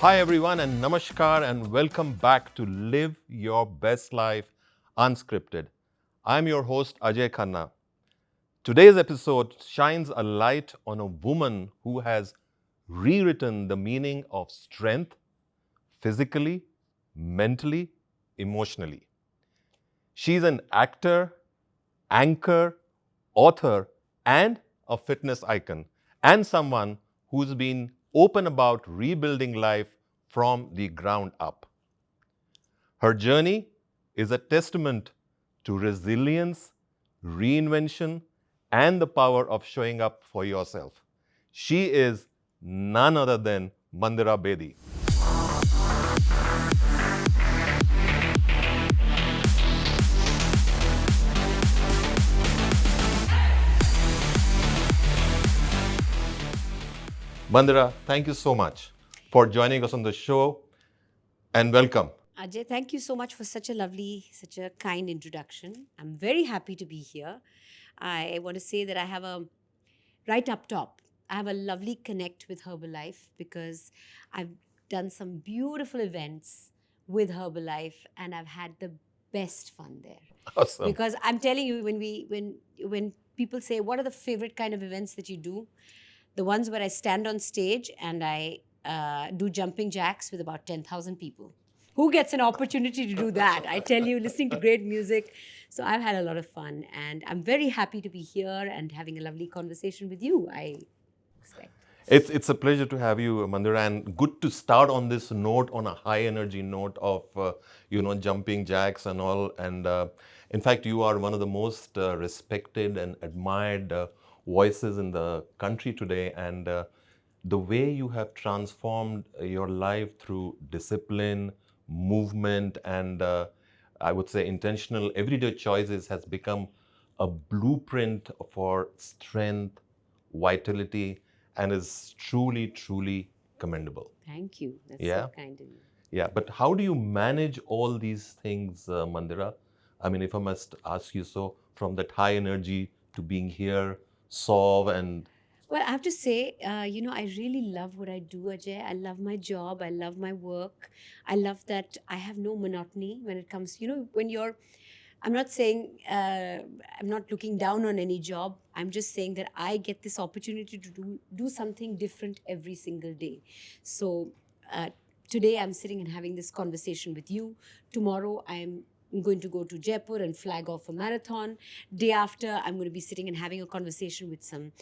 Hi, everyone, and namaskar, and welcome back to Live Your Best Life Unscripted. I'm your host, Ajay Khanna. Today's episode shines a light on a woman who has rewritten the meaning of strength physically, mentally, emotionally. She's an actor, anchor, author, and a fitness icon, and someone who's been open about rebuilding life from the ground up. Her journey is a testament to resilience, reinvention, and the power of showing up for yourself. She is none other than Mandira Bedi. Mandira, thank you so much for joining us on the show and welcome. Ajay, thank you so much for such a lovely, such a kind introduction. I'm very happy to be here. I want to say that I have right up top, I have a lovely connect with Herbalife because I've done some beautiful events with Herbalife and I've had the best fun there. Awesome. Because I'm telling you, when people say, what are the favorite kind of events that you do? The ones where I stand on stage and I do jumping jacks with about 10,000 people. Who gets an opportunity to do that? I tell you, listening to great music. So I've had a lot of fun, and I'm very happy to be here and having a lovely conversation with you, I expect. It's a pleasure to have you, Mandira, and good to start on this note, on a high energy note of jumping jacks and all. And in fact, you are one of the most respected and admired voices in the country today. And the way you have transformed your life through discipline, movement, and I would say intentional everyday choices has become a blueprint for strength, vitality, and is truly, truly commendable. Thank you. That's Yeah, so kind of you. yeah. But how do you manage all these things, Mandira? I mean, if I must ask you so, from that high energy to being here, solve and Well, I have to say, I really love what I do, Ajay. I love my job. I love my work. I love that I have no monotony when it comes, when you're I'm not saying I'm not looking down on any job. I'm just saying that I get this opportunity to do something different every single day. So uh, today I'm sitting and having this conversation with you. Tomorrow I'm going to go to Jaipur and flag off a marathon. Day after, I'm going to be sitting and having a conversation with some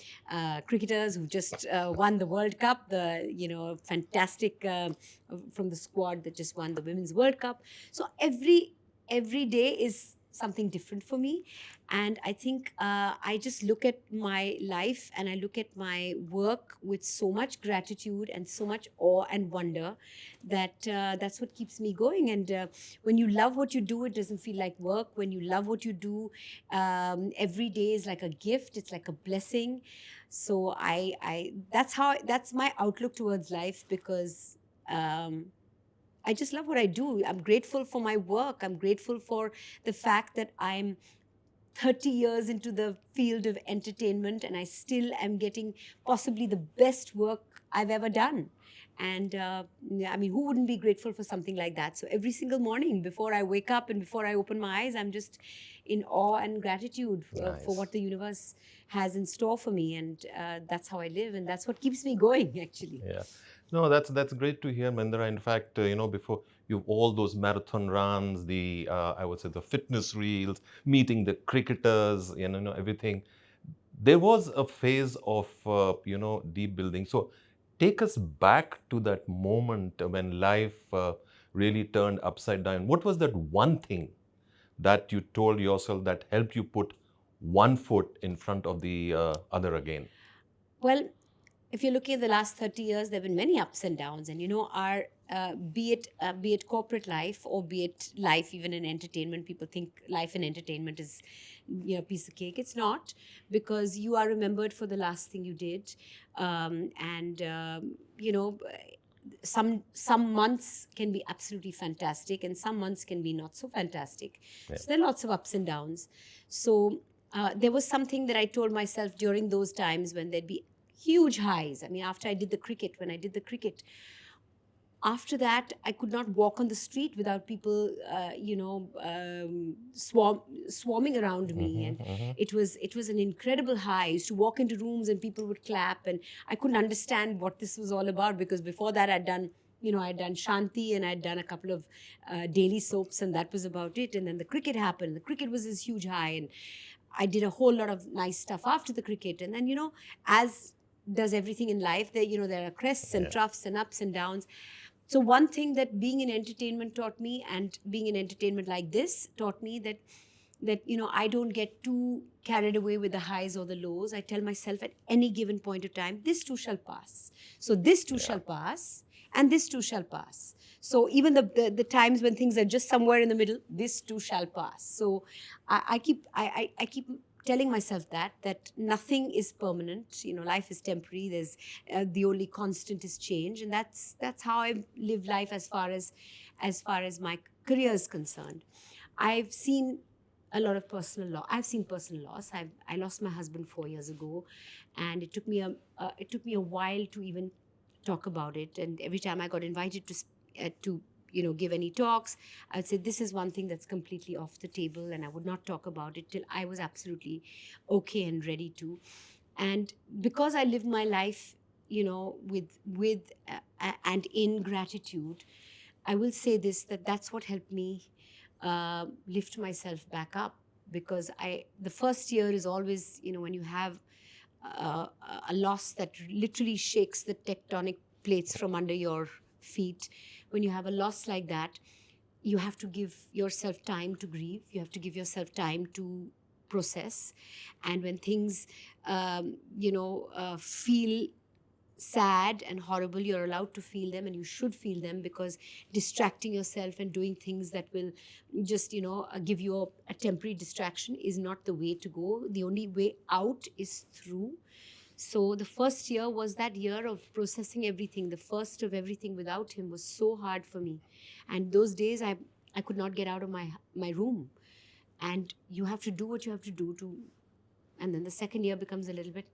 cricketers who just won the World Cup. The fantastic from the squad that just won the Women's World Cup. So every day is something different for me, and I think I just look at my life and I look at my work with so much gratitude and so much awe and wonder that that's what keeps me going. And when you love what you do, it doesn't feel like work. When you love what you do, every day is like a gift, it's like a blessing. So I that's my outlook towards life, because I just love what I do. I'm grateful for my work. I'm grateful for the fact that I'm 30 years into the field of entertainment and I still am getting possibly the best work I've ever done. And I mean, who wouldn't be grateful for something like that? So every single morning before I wake up and before I open my eyes, I'm just in awe and gratitude for nice. what the universe has in store for me. And that's how I live. And that's what keeps me going, actually. Yeah. No, that's great to hear, Mandira. In fact, before you all those marathon runs, the I would say the fitness reels, meeting the cricketers, everything. There was a phase of deep building. So take us back to that moment when life really turned upside down. What was that one thing that you told yourself that helped you put one foot in front of the other again? Well, if you're looking at the last 30 years, there have been many ups and downs. And our be it corporate life or be it life even in entertainment, people think life in entertainment is a piece of cake. It's not, because you are remembered for the last thing you did. And some months can be absolutely fantastic and some months can be not so fantastic. Yeah. So there are lots of ups and downs. So there was something that I told myself during those times when there'd be huge highs. I mean, after I did the cricket, when I did the cricket, After that, I could not walk on the street without people, swarming around me, and Mm-hmm. it was an incredible high. I used to walk into rooms and people would clap, and I couldn't understand what this was all about, because before that I'd done Shanti, and I'd done a couple of daily soaps, and that was about it. And then the cricket happened. The cricket was this huge high, and I did a whole lot of nice stuff after the cricket. And then, as does everything in life, there are crests and Yeah. troughs and ups and downs. So one thing that being in entertainment taught me, and being in entertainment like this taught me, that I don't get too carried away with the highs or the lows. I tell myself at any given point of time, this too shall pass. So this too Yeah. shall pass, and this too shall pass. So even the times when things are just somewhere in the middle, this too shall pass. So I keep telling myself that nothing is permanent. Life is temporary. There's the only constant is change, and that's how I live life as far as my career is concerned. I've seen a lot of personal loss. I've seen personal loss. I lost my husband 4 years ago, and it took me a while to even talk about it. And every time I got invited to give any talks, I would say this is one thing that's completely off the table, and I would not talk about it till I was absolutely okay and ready to. And because I lived my life, with and in gratitude, I will say this, that's what helped me lift myself back up. Because the first year is always, when you have uh, a loss that literally shakes the tectonic plates from under your feet. When you have a loss like that, you have to give yourself time to grieve. You have to give yourself time to process. And when things, feel sad and horrible, you're allowed to feel them, and you should feel them, because distracting yourself and doing things that will just give you a temporary distraction is not the way to go. The only way out is through. So the first year was that year of processing everything. The first of everything without him was so hard for me. And those days I could not get out of my room. And you have to do what you have to do to. And then the second year becomes a little bit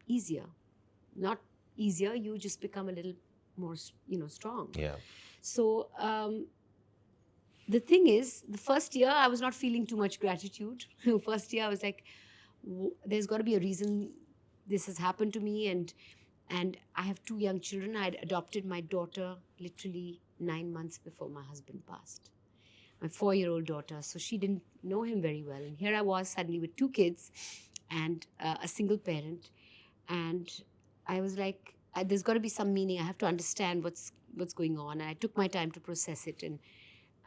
easier. Not easier, you just become a little more, strong. Yeah. So the thing is, the first year I was not feeling too much gratitude. First year I was like, there's got to be a reason this has happened to me. And I have two young children. I had adopted my daughter literally 9 months before my husband passed. My 4-year-old daughter. So she didn't know him very well. And here I was suddenly with two kids and a single parent. And I was like, there's got to be some meaning. I have to understand what's going on. And I took my time to process it.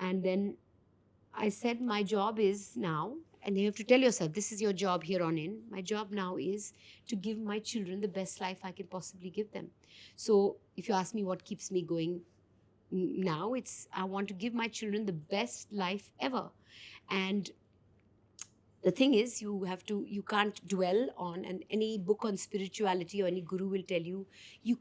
And then I said, my job is now, and you have to tell yourself, this is your job here on in. My job now is to give my children the best life I can possibly give them. So if you ask me what keeps me going now, it's I want to give my children the best life ever. And the thing is, you can't dwell on, and any book on spirituality or any guru will tell you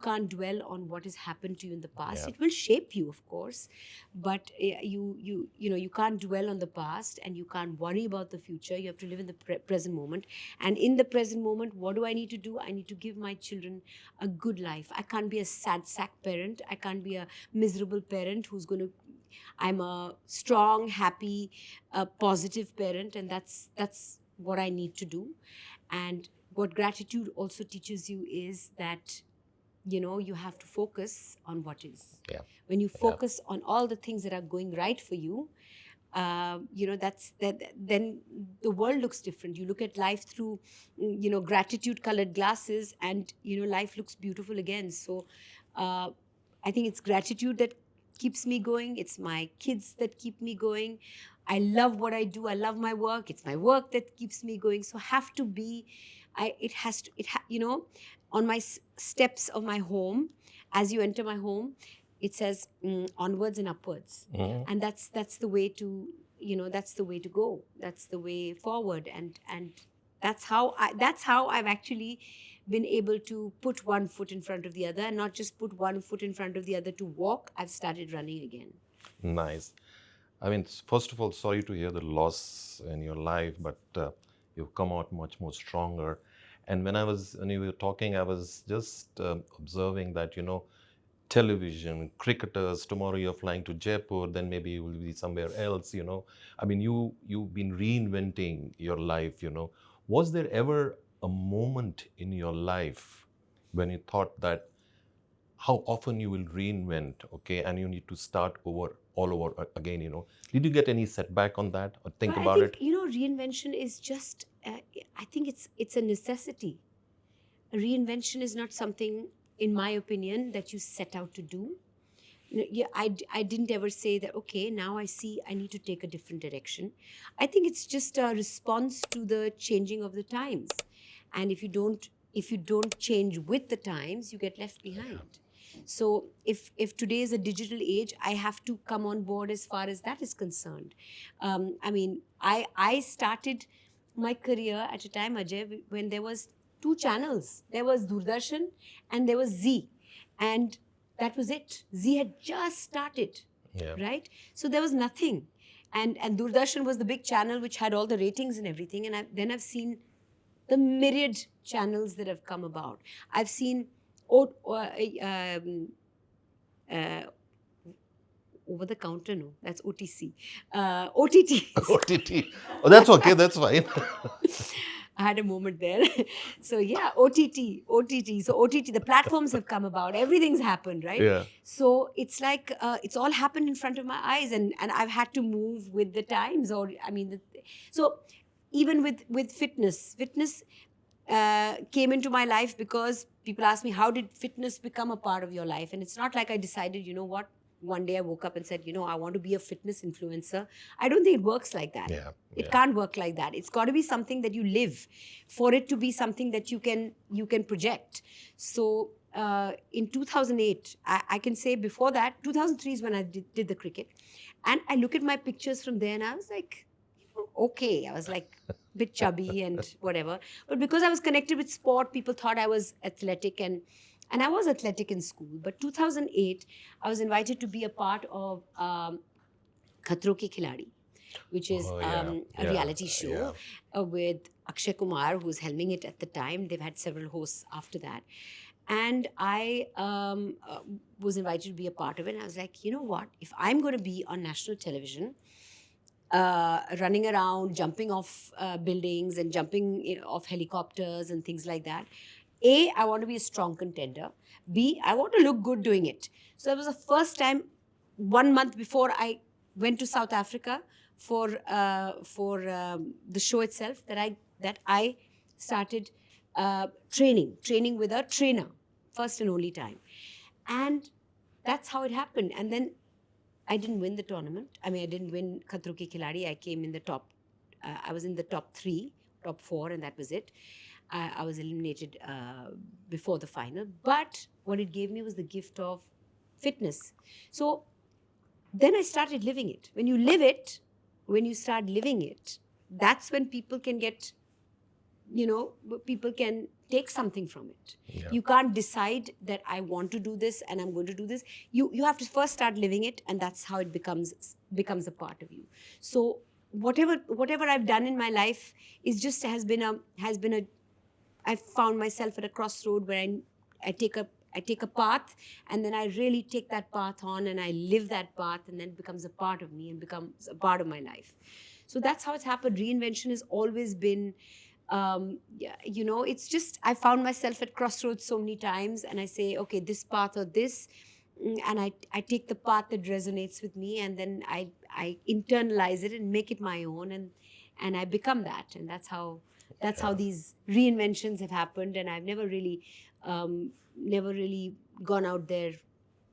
can't dwell on what has happened to you in the past. Yeah. It will shape you, of course, but you can't dwell on the past, and you can't worry about the future. You have to live in the present moment. And in the present moment, what do I need to do? I need to give my children a good life. I can't be a sad sack parent. I can't be a miserable parent who's going to. I'm a strong, happy, positive parent, and that's what I need to do. And what gratitude also teaches you is that you have to focus on what is. Yeah. When you Yeah. focus on all the things that are going right for you, that's that. Then the world looks different. You look at life through, gratitude colored glasses, and life looks beautiful again. So, I think it's gratitude that keeps me going. It's my kids that keep me going. I love what I do. I love my work. It's my work that keeps me going. So have to be, it has to, on my steps of my home, as you enter my home, it says onwards and upwards. Mhm. And that's the way to, that's the way to go. That's the way forward. And that's how I've actually been able to put one foot in front of the other, and not just put one foot in front of the other to walk. I've started running again. Nice. I mean, first of all, sorry to hear the loss in your life, but you've come out much more stronger. And when you were talking, I was just observing that, television, cricketers. Tomorrow you're flying to Jaipur, then maybe you will be somewhere else, you know. I mean, you've been reinventing your life, you know. Was there ever a moment in your life when you thought that how often you will reinvent, okay, and you need to start over all over again, you know? Did you get any setback on that or think But I about think it? reinvention is just. I think it's a necessity. Reinvention is not something, in my opinion, that you set out to do. Yeah, I didn't ever say that, okay, now I see I need to take a different direction. I think it's just a response to the changing of the times. And if you don't change with the times, you get left behind. So if today is a digital age, I have to come on board as far as that is concerned. I mean, I started my career at a time, Ajay, when there was two channels. There was Doordarshan and there was Z. And that was it. Z had just started, Yeah. right? So there was nothing. And Doordarshan was the big channel which had all the ratings and everything. And then I've seen the myriad channels that have come about. I've seen uh, over the counter, no, that's OTC, OTTs. OTT. Oh, that's okay. That's fine. I had a moment there. So yeah, OTT. So OTT, the platforms have come about. Everything's happened, right? Yeah. So it's like it's all happened in front of my eyes, and I've had to move with the times. Or I mean, so even with fitness came into my life because people ask me, how did fitness become a part of your life? And it's not like I decided, you know what, one day I woke up and said, I want to be a fitness influencer. I don't think it works like that. Yeah. It can't work like that. It's got to be something that you live for it to be something that you can project. So in 2008, I can say before that, 2003 is when I did the cricket. And I look at my pictures from there and I was like, okay. I was like a bit chubby and whatever. But because I was connected with sport, people thought I was athletic, and I was athletic in school. But 2008, I was invited to be a part of Khatro Ke Khiladi, which is Oh, yeah. a Yeah. reality show with Akshay Kumar, who's helming it at the time. They've had several hosts after that. And I was invited to be a part of it. And I was like, you know what? If I'm going to be on national television, running around, jumping off buildings and jumping off helicopters and things like that, A, I want to be a strong contender. B, I want to look good doing it. So that was the first time, 1 month before I went to South Africa for the show itself, that I started training with a trainer, first and only time, and that's how it happened. And then I didn't win the tournament. I mean, I didn't win Khatro Ke Khiladi. I came in the top. I was in the top 3, top 4, and that was it. I was eliminated before the final. But what it gave me was the gift of fitness. So then I started living it. When you live it, when you start living it, that's when people can get, people can take something from it. Yeah. You can't decide that I want to do this and I'm going to do this. You have to first start living it, and that's how it becomes a part of you. So whatever I've done in my life is just has been a I've found myself at a crossroad where I take a path, and then I really take that path on and I live that path, and then it becomes a part of me and becomes a part of my life. So that's how it's happened. Reinvention has always been, it's just, I found myself at crossroads so many times, and I say, okay, this path or this, and I take the path that resonates with me, and then I internalize it and make it my own, and I become that, and that's how these reinventions have happened. And I've never really gone out there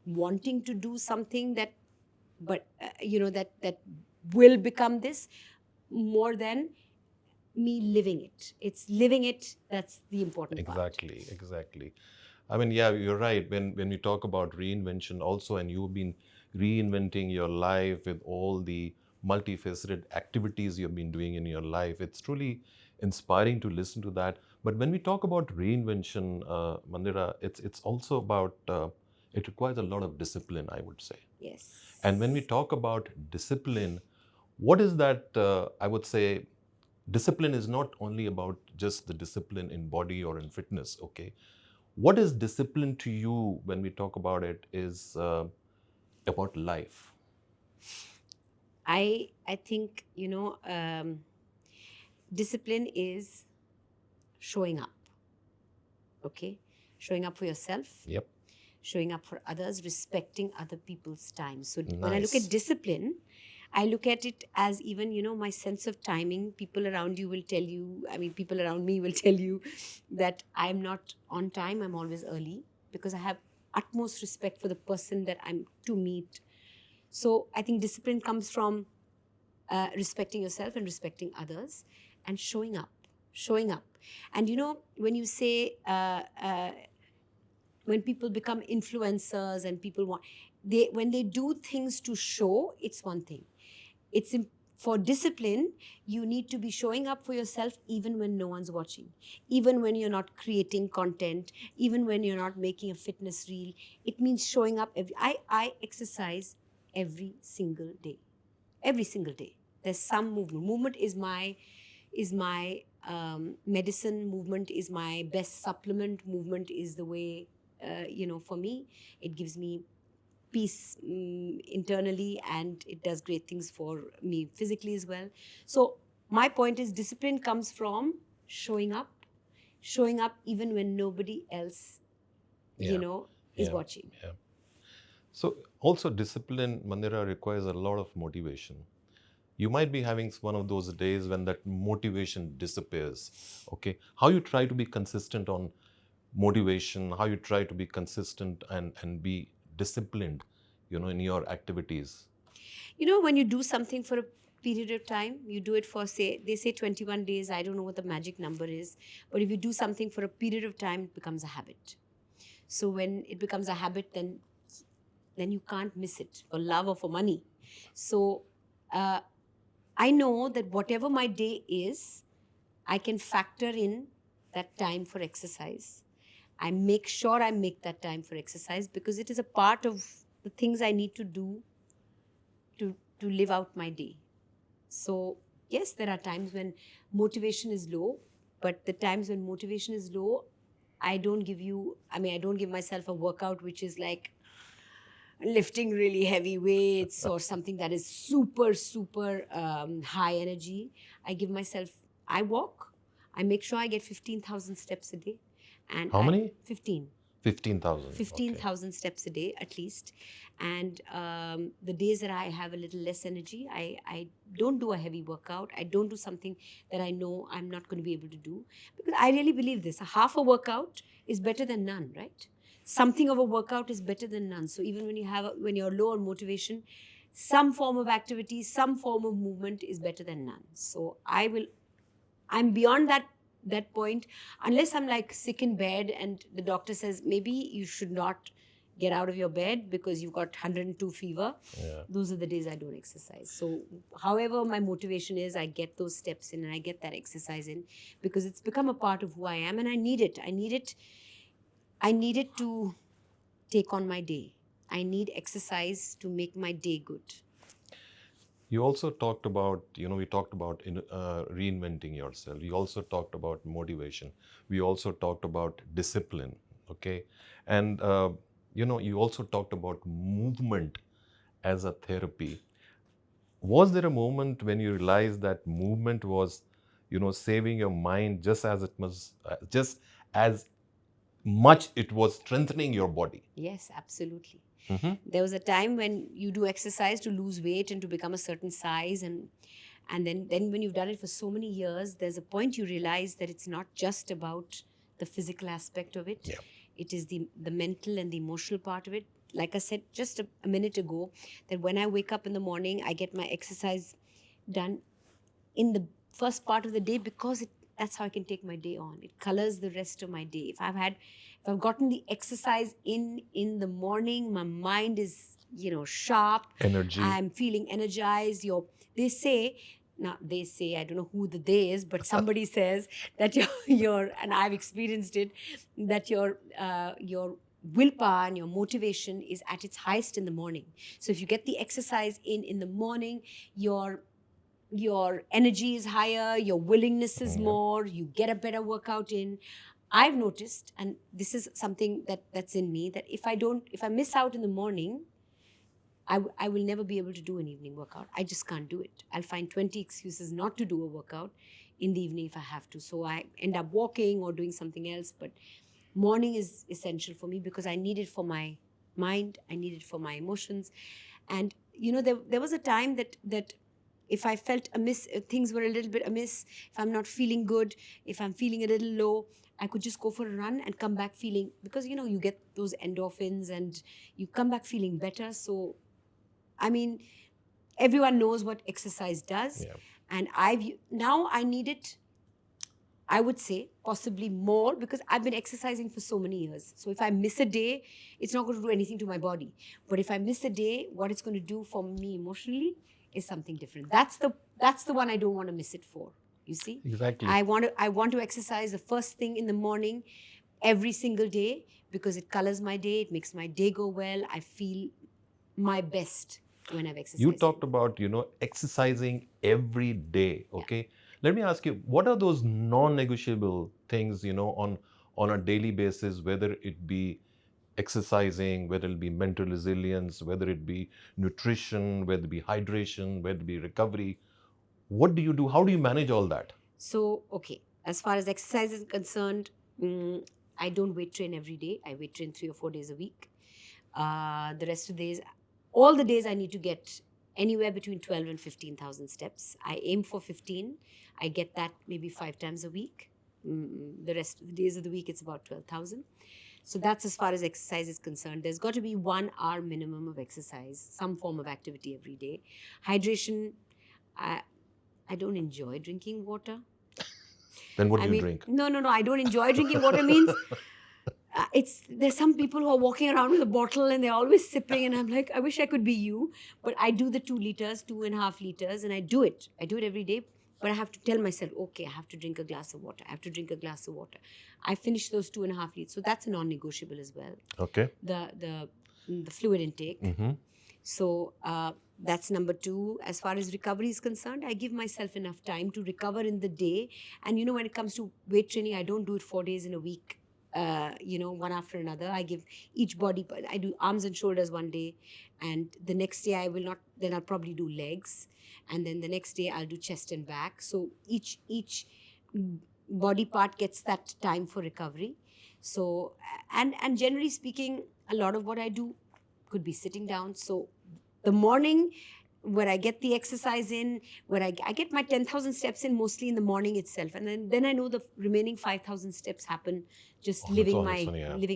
wanting to do something that will become this, more than me living it. It's living it that's the important part. Exactly. I mean, yeah, you're right. When we talk about reinvention also, and you've been reinventing your life with all the multifaceted activities you've been doing in your life, it's truly inspiring to listen to that. But when we talk about reinvention, Mandira, it's also about it requires a lot of discipline, I would say. Yes. And when we talk about discipline, what is that? I would say discipline is not only about just the discipline in body or in fitness, okay? What is discipline to you when we talk about it is about life? I think, discipline is showing up. Okay, showing up for yourself, Yep. showing up for others, respecting other people's time. So when I look Nice. at discipline, I look at it as even, my sense of timing. People around you will tell you, I mean, people around me will tell you that I'm not on time, I'm always early, because I have utmost respect for the person that I'm to meet. So I think discipline comes from respecting yourself and respecting others and showing up, showing up. And when you say, when people become influencers and people want, when they do things to show, it's one thing. It's for discipline, you need to be showing up for yourself even when no one's watching, even when you're not creating content, even when you're not making a fitness reel. It means showing up. I exercise every single day. Every single day there's some movement is my medicine. Movement is my best supplement. Movement is the way, for me, it gives me peace, internally, and it does great things for me physically as well. So my point is, discipline comes from showing up, showing up even when nobody else, Yeah. is Yeah. watching. Yeah. So also discipline, Mandira, requires a lot of motivation. You might be having one of those days when that motivation disappears. Okay. How you try to be consistent on motivation, how you try to be consistent and be disciplined, in your activities. When you do something for a period of time, you do it for, say, they say 21 days. I don't know what the magic number is, but if you do something for a period of time, it becomes a habit. So when it becomes a habit, then you can't miss it for love or for money. So uh, I know that whatever my day is, I can factor in that time for exercise. I make sure I make that time for exercise because it is a part of the things I need to do to live out my day. So, yes, there are times when motivation is low, but the times when motivation is low, I don't give myself a workout which is like lifting really heavy weights or something that is super, super high energy. I walk, I make sure I get 15,000 steps a day. And How many? 15. 15,000. 15,000 steps a day at least. And the days that I have a little less energy, I don't do a heavy workout. I don't do something that I know I'm not going to be able to do, because I really believe this: a half a workout is better than none, right? Something of a workout is better than none. So even when you're low on motivation, some form of activity, some form of movement is better than none. So I'm beyond that point, unless I'm like sick in bed and the doctor says maybe you should not get out of your bed because you've got 102 fever. Yeah. Those are the days I don't exercise. So however my motivation is, I get those steps in and I get that exercise in, because it's become a part of who I am and I need it. I need it to take on my day. I need exercise to make my day good. You also talked about, we talked about reinventing yourself. We also talked about motivation. We also talked about discipline. Okay. And, you also talked about movement as a therapy. Was there a moment when you realized that movement was, saving your mind just as it was, just as much it was strengthening your body? Yes, absolutely. Mm-hmm. There was a time when you do exercise to lose weight and to become a certain size, and then when you've done it for so many years, there's a point you realize that it's not just about the physical aspect of it. Yeah. It is the mental and the emotional part of it. Like I said just a minute ago, that when I wake up in the morning, I get my exercise done in the first part of the day, because that's how I can take my day on. It colors the rest of my day. If I've gotten the exercise in the morning, my mind is, sharp. Energy. I'm feeling energized. They say, now they say, I don't know who the they is, but somebody says that your and I've experienced it, that your willpower and your motivation is at its highest in the morning. So if you get the exercise in the morning, your energy is higher, your willingness is more, you get a better workout in. I've noticed, and this is something that's in me, that if I miss out in the morning, I will never be able to do an evening workout. I just can't do it. I'll find 20 excuses not to do a workout in the evening if I have to. So I end up walking or doing something else. But morning is essential for me because I need it for my mind. I need it for my emotions. And, there was a time that if I felt amiss, things were a little bit amiss, if I'm not feeling good, if I'm feeling a little low, I could just go for a run and come back feeling, because, you get those endorphins and you come back feeling better. So, I mean, everyone knows what exercise does. Yeah. And now I need it, I would say, possibly more, because I've been exercising for so many years. So if I miss a day, it's not going to do anything to my body. But if I miss a day, what it's going to do for me emotionally is something different. That's the one I don't want to miss it for. You see? Exactly. I want to exercise the first thing in the morning every single day, because it colors my day, it makes my day go well. I feel my best when I've exercised. You talked about, exercising every day. Okay. Let me ask you, what are those non-negotiable things, on a daily basis, whether it be exercising, whether it be mental resilience, whether it be nutrition, whether it be hydration, whether it be recovery? What do you do? How do you manage all that? So, okay, as far as exercise is concerned, I don't weight train every day. I weight train 3 or 4 days a week. The rest of the days, all the days I need to get anywhere between 12 and 15,000 steps. I aim for 15. I get that maybe 5 times a week. The rest of the days of the week, it's about 12,000. So that's as far as exercise is concerned. There's got to be 1 hour minimum of exercise, some form of activity every day. Hydration, I don't enjoy drinking water. Then what do you drink? No. I don't enjoy drinking water. Means there's some people who are walking around with a bottle and they're always sipping, and I'm like, I wish I could be you. But I do the 2 liters, 2.5 liters, and I do it. I do it every day. But I have to tell myself, okay, I have to drink a glass of water. I have to drink a glass of water. I finish those 2.5 liters. So that's a non-negotiable as well. Okay. The fluid intake. Mm-hmm. So that's number 2. As far as recovery is concerned, I give myself enough time to recover in the day. And when it comes to weight training, I don't do it 4 days in a week, one after another. I give each body, I do arms and shoulders one day, and the next day I will not, then I'll probably do legs. And then the next day I'll do chest and back. So each body part gets that time for recovery. So, and generally speaking, a lot of what I do could be sitting down. So the morning where I get the exercise in, where I get my 10,000 steps in mostly in the morning itself. And then I know the remaining 5,000 steps happen just living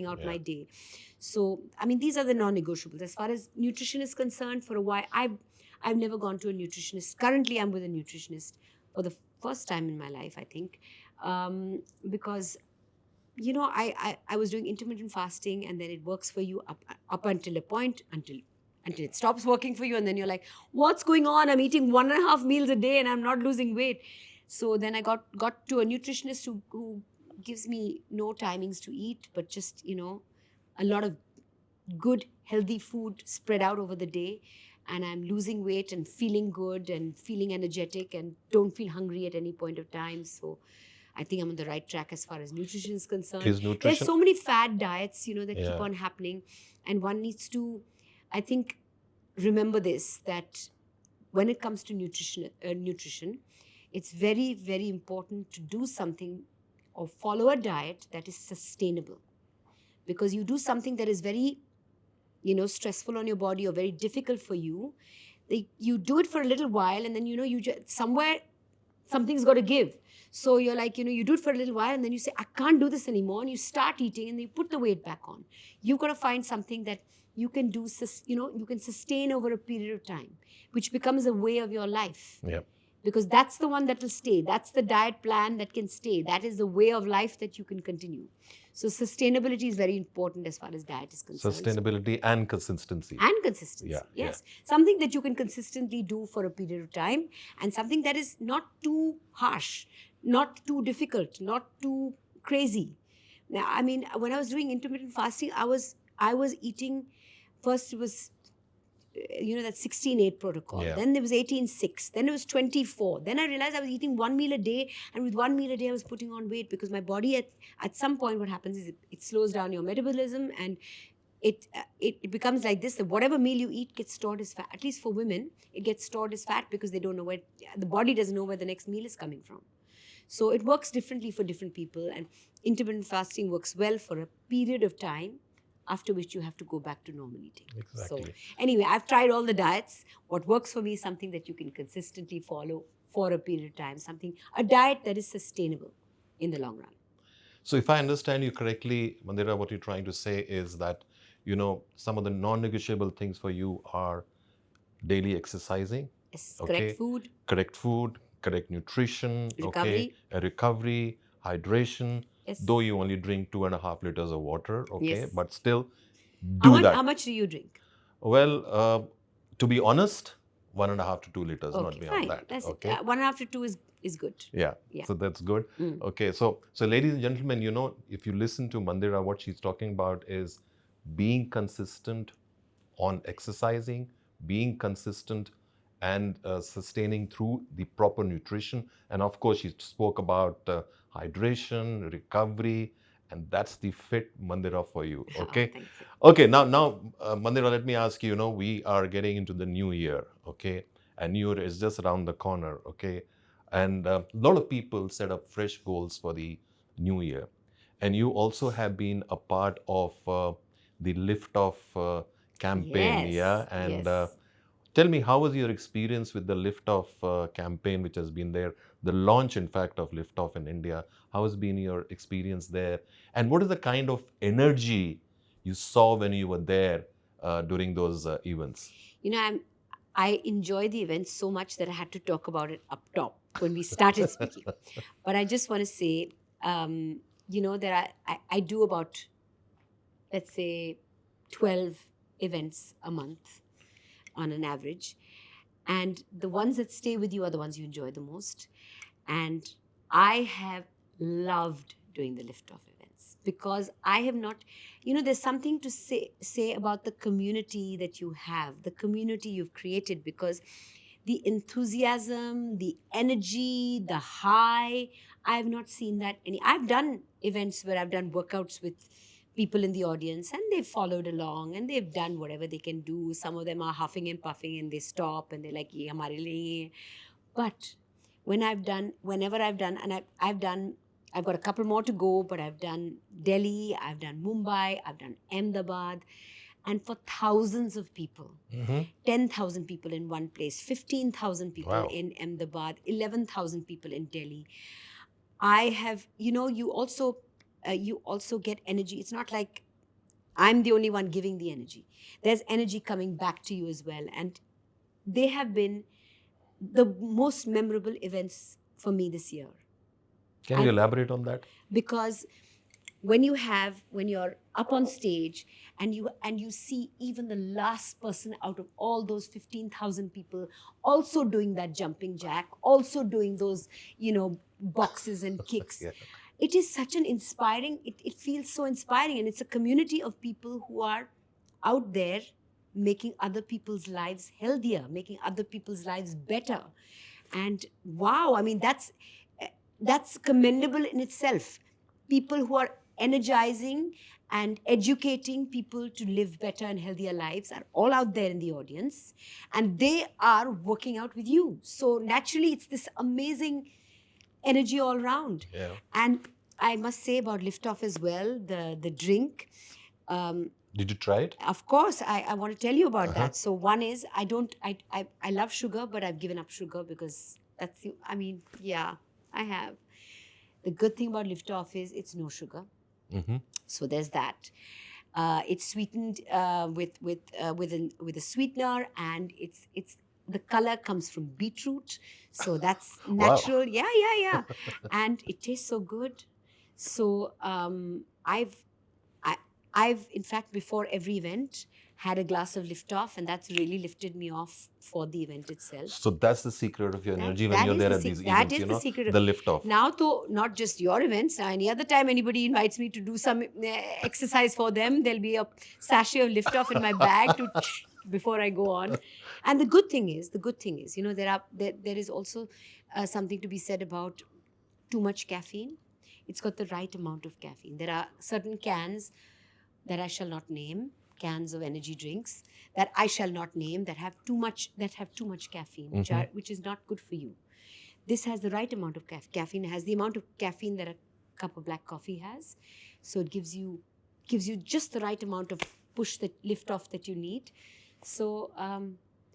out my day. So, these are the non-negotiables. As far as nutrition is concerned, for a while, I've never gone to a nutritionist. Currently, I'm with a nutritionist for the first time in my life, I think, because I was doing intermittent fasting, and then it works for you up until a point, until it stops working for you, and then you're like, what's going on? I'm eating 1.5 meals a day and I'm not losing weight. So then I got to a nutritionist who gives me no timings to eat, but just a lot of good healthy food spread out over the day, and I'm losing weight and feeling good and feeling energetic and don't feel hungry at any point of time. So I think I'm on the right track as far as nutrition is concerned. There's so many fad diets, that keep on happening. And one needs to, I think, remember this, that when it comes to nutrition, it's very, very important to do something or follow a diet that is sustainable. Because you do something that is very, stressful on your body or very difficult for you, you do it for a little while, and then, you just, somewhere, something's got to give. So you're like, you do it for a little while, and then you say, I can't do this anymore. And you start eating, and you put the weight back on. You've got to find something that you can do, you can sustain over a period of time, which becomes a way of your life. Yep. Because that's the one that will stay. That's the diet plan that can stay. That is the way of life that you can continue. So sustainability is very important as far as diet is concerned. Sustainability and consistency. Yes. Something that you can consistently do for a period of time, and something that is not too harsh, not too difficult, not too crazy. Now, when I was doing intermittent fasting, I was eating, first it was that 16-8 protocol. Yeah. Then there was 18-6. Then it was 24. Then I realized I was eating 1 meal a day. And with 1 meal a day, I was putting on weight because my body at some point, what happens is it slows down your metabolism, and it becomes like this, that whatever meal you eat gets stored as fat. At least for women, it gets stored as fat because they don't know where, the body doesn't know where the next meal is coming from. So it works differently for different people, and intermittent fasting works well for a period of time, after which you have to go back to normal eating. Exactly. So anyway, I've tried all the diets. What works for me is something that you can consistently follow for a period of time, a diet that is sustainable in the long run. So if I understand you correctly, Mandira, what you're trying to say is that, some of the non-negotiable things for you are daily exercising, Yes, okay, correct food, correct nutrition, okay, a recovery, hydration, Yes. though you only drink 2.5 liters of water, okay, Yes. but still How do much, that. how much do you drink? Well, to be honest, 1.5 to 2 liters, not Okay, beyond fine. that. That's Okay. it. 1.5 to 2 is good. Yeah. Yeah. So that's good. Mm. Okay. So ladies and gentlemen, if you listen to Mandira, what she's talking about is being consistent on exercising, being consistent and sustaining through the proper nutrition. And of course, she spoke about hydration, recovery, and that's the fit Mandira for you. Okay. Thank you. Okay. Now, Mandira, let me ask you. We are getting into the new year. Okay, and new year is just around the corner. Okay, and a lot of people set up fresh goals for the new year, and you also have been a part of the Liftoff campaign. Yes, Yeah, and yes. tell me, how was your experience with the Liftoff campaign, which has been there, the launch, in fact, of Liftoff in India? How has been your experience there? And what is the kind of energy you saw when you were there during those events? I enjoy the event so much that I had to talk about it up top when we started speaking. But I just want to say, that I do about, let's say, 12 events a month on an average. And the ones that stay with you are the ones you enjoy the most. And I have loved doing the Liftoff events because I have not, there's something to say about the community that you have, the community you've created, because the enthusiasm, the energy, the high, I have not seen that I've done events where I've done workouts with people in the audience and they've followed along and they've done whatever they can do. Some of them are huffing and puffing and they stop and they're like, ye hamare liye hai. But whenever I've done, and I've got a couple more to go, but I've done Delhi, I've done Mumbai, I've done Ahmedabad, and for thousands of people, 10,000 people in one place, 15,000 people Wow. in Ahmedabad, 11,000 people in Delhi. I have, you also get energy. It's not like I'm the only one giving the energy. There's energy coming back to you as well. And they have been the most memorable events for me this year. Can you elaborate on that? Because when you're up on stage and you see even the last person out of all those 15,000 people also doing that jumping jack, also doing those, boxes and kicks. Yeah. It is such an inspiring, it feels so inspiring, and it's a community of people who are out there making other people's lives healthier, making other people's lives better. And wow, I mean, that's commendable in itself. People who are energizing and educating people to live better and healthier lives are all out there in the audience, and they are working out with you. So naturally, it's this amazing energy all around. Yeah. And I must say about Liftoff as well, the drink. Did you try it? Of course, I want to tell you about that. So one is, I love sugar, but I've given up sugar because I have. The good thing about Liftoff is it's no sugar. So there's that. It's sweetened with a sweetener, and it's the color comes from beetroot, so that's natural. Wow. Yeah. And it tastes so good. So I've, in fact, before every event, had a glass of Liftoff, and that's really lifted me off for the event itself. So that's the secret of your energy when That you're is there the at these that events, is the secret. the lift off. Now, though, not just your events. Any other time anybody invites me to do some exercise for them, there'll be a sachet of Liftoff in my bag to before I go on. And the good thing is, there is also something to be said about too much caffeine. It's got the right amount of caffeine. There are certain cans that I shall not name, cans of energy drinks that I shall not name, that have too much caffeine, which is not good for you. This has the right amount of caffeine. It has the amount of caffeine that a cup of black coffee has, so it gives you just the right amount of push, that lift off that you need. So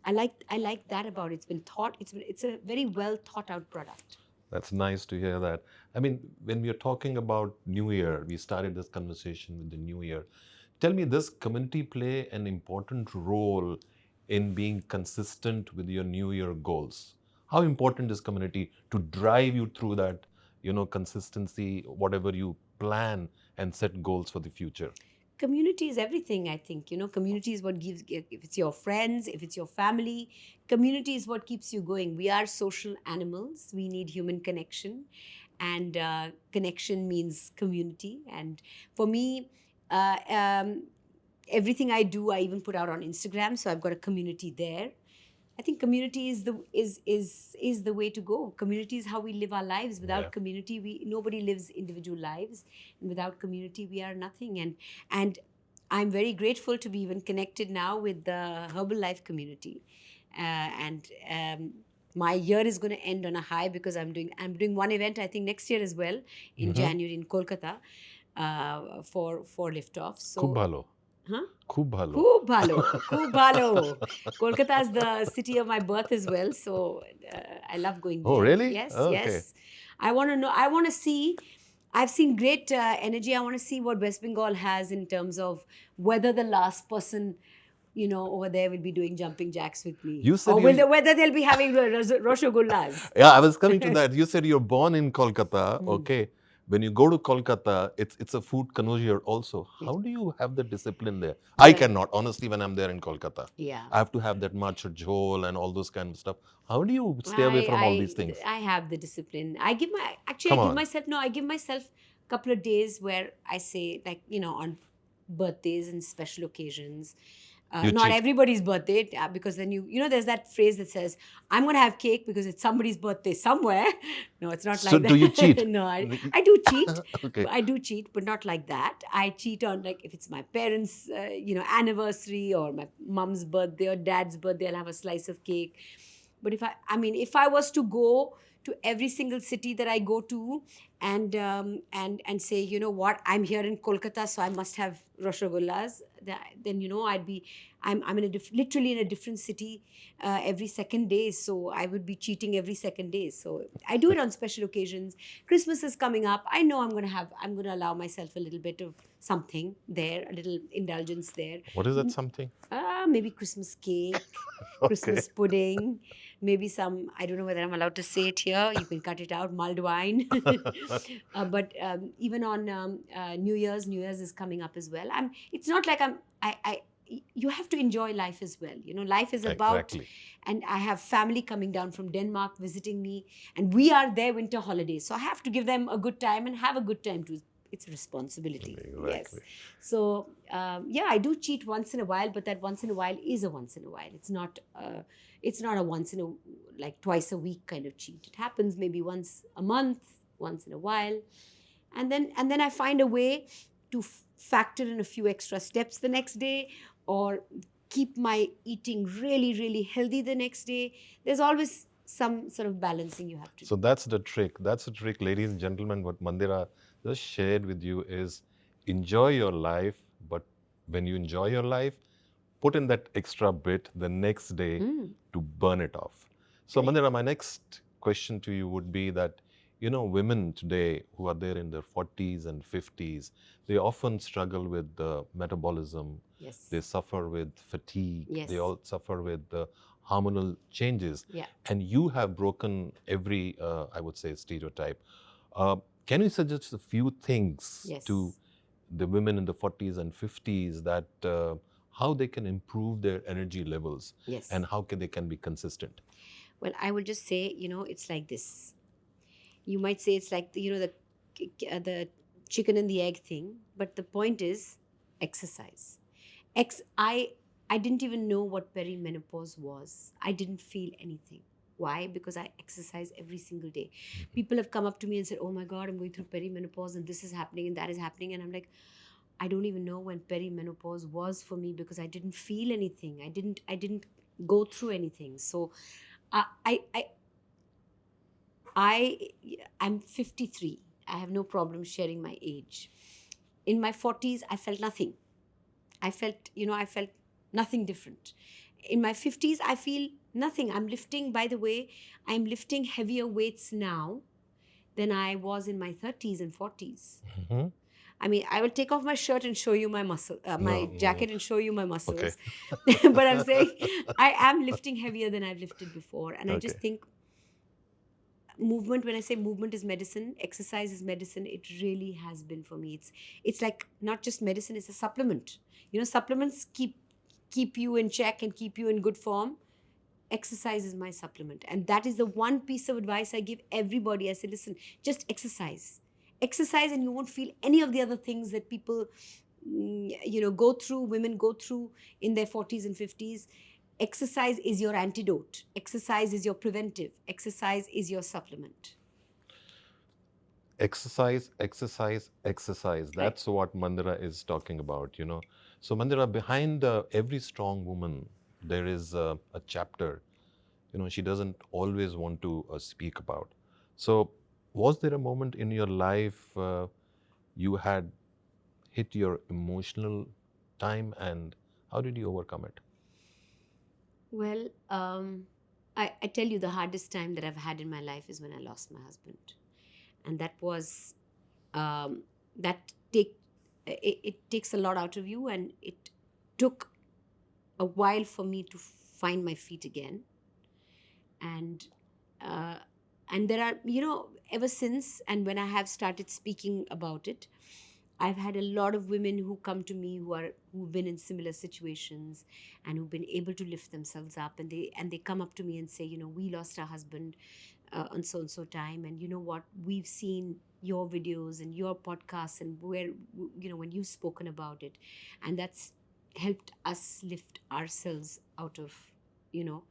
I like that about it. It's been thought. It's a very well thought out product. That's nice to hear that. I mean, when we are talking about New Year, we started this conversation with the New Year. Tell me, does community play an important role in being consistent with your New Year goals? How important is community to drive you through that, consistency, whatever you plan and set goals for the future? Community is everything, I think. Community is what gives, if it's your friends, if it's your family, community is what keeps you going. We are social animals. We need human connection, and connection means community. And for me, everything I do, I even put out on Instagram, so I've got a community there. I think community is the way to go. Community is how we live our lives. Without community, nobody lives individual lives, and without community, we are nothing. And I'm very grateful to be even connected now with the Herbalife community. My year is going to end on a high because I'm doing one event, I think, next year as well, in January in Kolkata, for Liftoff. So Khub bhalo. Huh? Khub bhalo. Khub bhalo. Khub bhalo. Kolkata is the city of my birth as well, so I love going there. Oh, really? Yes, Okay. yes. I want to know. I want to see. I've seen great energy. I want to see what West Bengal has in terms of whether the last person, over there will be doing jumping jacks with me. You said or whether they'll be having rosogullas. Yeah, I was coming to that. You said you're born in Kolkata. Okay. When you go to Kolkata, it's a food connoisseur also. How do you have the discipline there? I cannot, honestly, when I'm there in Kolkata. Yeah. I have to have that matcha jhol and all those kind of stuff. How do you stay away from all these things? I have the discipline. I give Come myself a couple of days where I say, like, on birthdays and special occasions. Not cheat. everybody's birthday, because then there's that phrase that says, I'm going to have cake because it's somebody's birthday somewhere. No, it's not like that. So do you cheat? No, I do cheat. Okay. I do cheat, but not like that. I cheat on, like, if it's my parents' anniversary or my mom's birthday or dad's birthday, I'll have a slice of cake. But if I was to go to every single city that I go to and say, you know what, I'm here in Kolkata, so I must have rosogullas, then I'm literally in a different city every second day, so I would be cheating every second day. So I do it on special occasions. Christmas is coming up. I know I'm going to allow myself a little bit of something there, a little indulgence there. What is that something? Maybe Christmas cake, Christmas pudding, maybe some, I don't know whether I'm allowed to say it here, you can cut it out, mulled wine. But even on New Year's is coming up as well. It's not like you have to enjoy life as well. Life is about, Exactly. and I have family coming down from Denmark visiting me, and we are their winter holidays. So I have to give them a good time and have a good time too. It's a responsibility. Exactly. Yes. So, I do cheat once in a while, but that once in a while is a once in a while. It's not a once in a, like, twice a week kind of cheat. It happens maybe once a month, once in a while. And then I find a way to factor in a few extra steps the next day, or keep my eating really, really healthy the next day. There's always some sort of balancing you have to do. So that's the trick. That's the trick, ladies and gentlemen. What Mandira just shared with you is enjoy your life, but when you enjoy your life, put in that extra bit the next day to burn it off. So Mandira, my next question to you would be that, women today who are there in their 40s and 50s, they often struggle with metabolism. Yes. They suffer with fatigue. Yes. They all suffer with hormonal changes. Yeah. And you have broken every, I would say, stereotype. Can you suggest a few things Yes. to the women in the 40s and 50s, that how they can improve their energy levels Yes. and how they can be consistent? Well, I will just say, it's like this. You might say it's like the chicken and the egg thing, but the point is exercise. I didn't even know what perimenopause was. I didn't feel anything. Why? Because I exercise every single day. People have come up to me and said, "Oh my God, I'm going through perimenopause, and this is happening and that is happening," and I'm like, I don't even know when perimenopause was for me because I didn't feel anything. I didn't go through anything. So I I I I I'm 53. I have no problem sharing my age. In my 40s, I felt nothing. I felt nothing different. In my 50s, I feel nothing. I'm lifting, by the way, I'm lifting heavier weights now than I was in my 30s and 40s. Mhm. I mean, I will take off my shirt and show you my my No. jacket and show you my Okay. muscles. But I'm saying I am lifting heavier than I've lifted before. And I just Okay. think movement, when I say movement is medicine, exercise is medicine, it really has been for me. It's like not just medicine, it's a supplement. Supplements keep you in check and keep you in good form. Exercise is my supplement, and that is the one piece of advice I give everybody. I say, listen, just exercise, and you won't feel any of the other things that people go through, women go through in their 40s and 50s. Exercise is your antidote. Exercise is your preventive. Exercise is your supplement. Exercise, exercise, exercise. Right. That's what Mandira is talking about. So, Mandira, behind every strong woman, there is a chapter, she doesn't always want to speak about. So, was there a moment in your life you had hit your emotional time, and how did you overcome it? Well, I tell you, the hardest time that I've had in my life is when I lost my husband, and that was that it takes a lot out of you, and it took a while for me to find my feet again. And uh, and there are, ever since, and when I have started speaking about it, I've had a lot of women who come to me who've been in similar situations and who've been able to lift themselves up, and they come up to me and say, we lost our husband on so and so time, and you know what, we've seen your videos and your podcasts, and where, when you've spoken about it, and that's helped us lift ourselves you know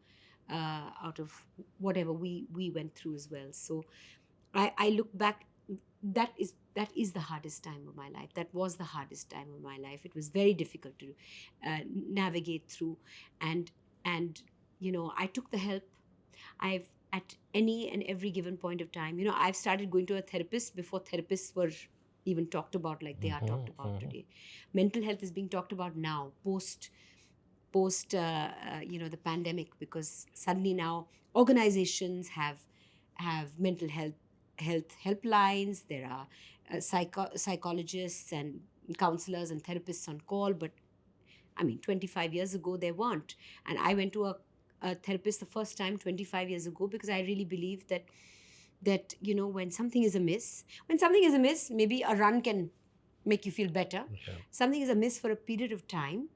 out of whatever we went through as well. So I look back, that is the hardest time of my life. That was the hardest time of my life. It was very difficult to navigate through, and I took the help. I've At any and every given point of time, I've started going to a therapist before therapists were even talked about like they are talked about today. Mental health is being talked about now, post the pandemic, because suddenly now organizations have mental health helplines. There are psychologists and counselors and therapists on call, but I mean, 25 years ago there weren't. And I went to a therapist the first time 25 years ago because I really believe that when something is amiss, maybe a run can make you feel better. Yeah. Something is amiss for a period of time,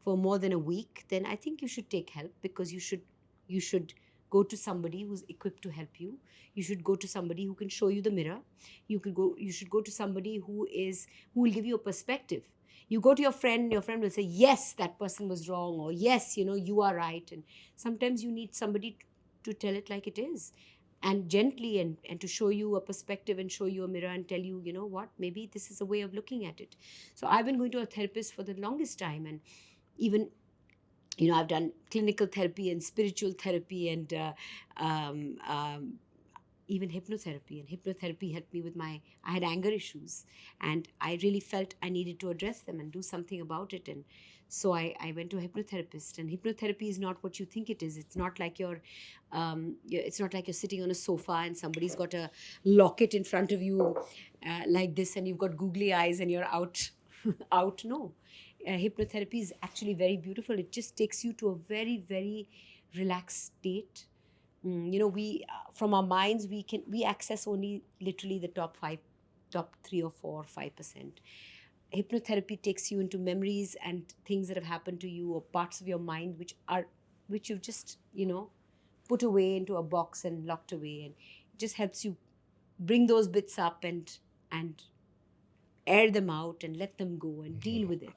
for more than a week, then I think you should take help, because you should go to somebody who's equipped to help you. You should go to somebody who can show you the mirror. You should go to somebody who will give you a perspective. You go to your friend, your friend will say, yes, that person was wrong, or yes, you are right. And sometimes you need somebody to tell it like it is, and gently, and to show you a perspective and show you a mirror and tell you, you know what, maybe this is a way of looking at it. So I've been going to a therapist for the longest time, and even, I've done clinical therapy and spiritual therapy, and um, um, even hypnotherapy. And hypnotherapy helped me with I had anger issues, and I really felt I needed to address them and do something about it. And so I went to a hypnotherapist. And hypnotherapy is not what you think it is. It's not like it's not like you're sitting on a sofa and somebody's got a locket in front of you like this, and you've got googly eyes and you're out out. No, hypnotherapy is actually very beautiful. It just takes you to a very, very relaxed state. We from our minds, we access only literally the top 3 or 4 or 5%. hypnotherapy takes you into memories and things that have happened to you, or parts of your mind which you've just, put away into a box and locked away, and it just helps you bring those bits up and air them out and let them go and deal with it.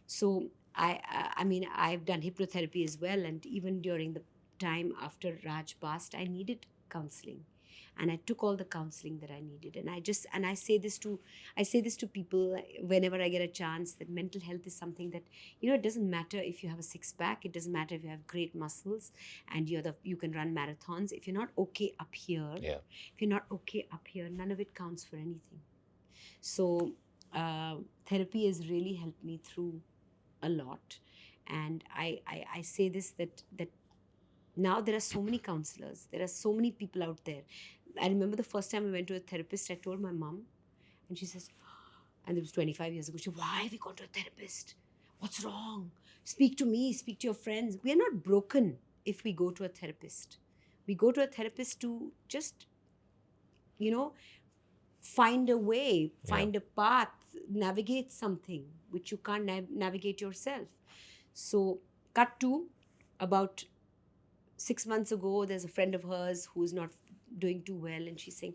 So I mean, I've done hypnotherapy as well, and even during the time after Raj passed, I needed counseling, and I took all the counseling that I needed. And I say this to people whenever I get a chance, that mental health is something that, it doesn't matter if you have a six pack, it doesn't matter if you have great muscles and you can run marathons. If you're not okay up here, Yeah. if you're not okay up here, none of it counts for anything. So therapy has really helped me through a lot. And I say this, that now there are so many counselors, there are so many people out there. I remember the first time I went to a therapist, I told my mom, and she says, and it was 25 years ago, she said, why have you gone to a therapist? What's wrong? Speak to me, speak to your friends. We are not broken if we go to a therapist. We go to a therapist to just, find a way, find a path, navigate something which you can't navigate yourself. So, cut to about 6 months ago, there's a friend of hers who's not doing too well, and she's saying,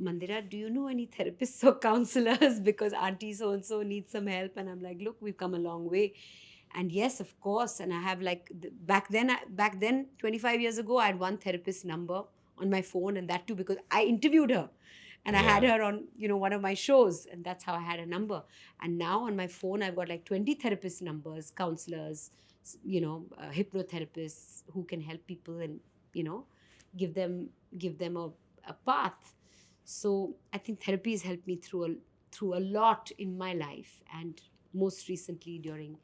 Mandira, do you know any therapists or counselors? Because auntie so and so needs some help. And I'm like, look, we've come a long way. And yes, of course. And I have like back then, 25 years ago, I had one therapist number on my phone, and that too because I interviewed her. And I had her on, one of my shows, and that's how I had a number. And now on my phone, I've got like 20 therapist numbers, counselors, hypnotherapists who can help people and, give them a path. So I think therapy has helped me through a lot in my life, and most recently during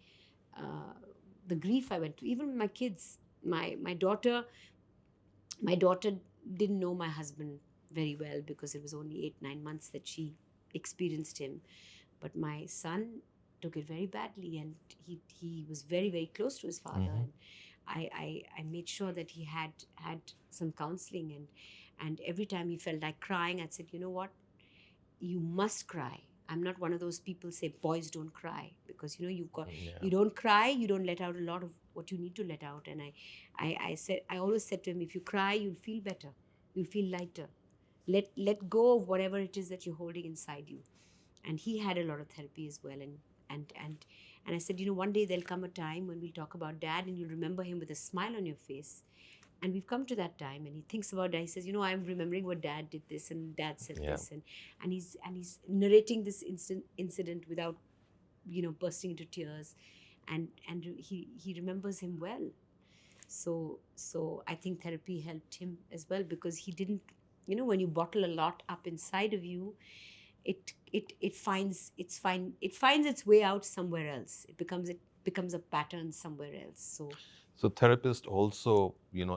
the grief I went through. Even with my kids, my daughter didn't know my husband very well because it was only 8-9 months that she experienced him. But my son took it very badly, and he was very, very close to his father. Mhm. And I made sure that he had some counseling, and every time he felt like crying, I'd said, you know what, you must cry. I'm not one of those people say boys don't cry, because you've got, you don't cry, you don't let out a lot of what you need to let out. And I always said to him, if you cry, you'll feel better, you'll feel lighter. Let go of whatever it is that you're holding inside you. And he had a lot of therapy as well. And I said, one day there'll come a time when we'll talk about dad, and you'll remember him with a smile on your face. And we've come to that time, and he thinks about dad. He says, I'm remembering what dad did this, and dad said this, and he's narrating this incident without, bursting into tears, and he remembers him well. So I think therapy helped him as well, because he didn't, when you bottle a lot up inside of you, it finds its way out somewhere else. It becomes a pattern somewhere else. So therapists also,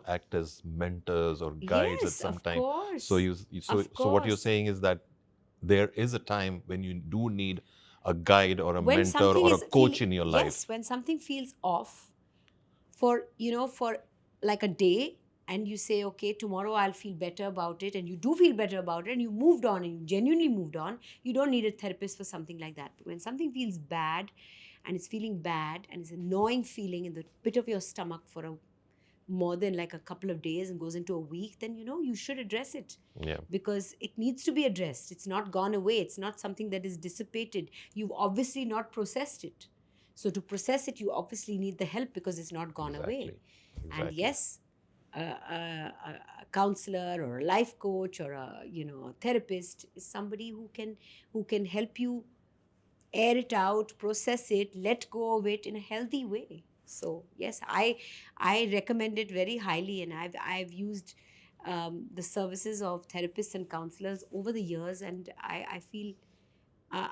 act as mentors or guides at Yes, some of time. course. So so what you're course. saying is that there is a time when you do need a guide or a When mentor something or a is coach in your life. yes, when something feels off for like a day, and you say, okay, tomorrow I'll feel better about it, and you do feel better about it, and you moved on, and you genuinely moved on, you don't need a therapist for something like that. But when something feels bad, and it's feeling bad, and it's an annoying feeling in the pit of your stomach for more than like a couple of days and goes into a week, then you should address it, Yeah. because it needs to be addressed. It's not gone away. It's not something that is dissipated. You've obviously not processed it. So to process it, you obviously need the help, because it's not gone away. And yes, a counselor or a life coach or a therapist is somebody who can help you air it out, process it, let go of it in a healthy way. So yes, I recommend it very highly, and I've used the services of therapists and counselors over the years, and I feel uh,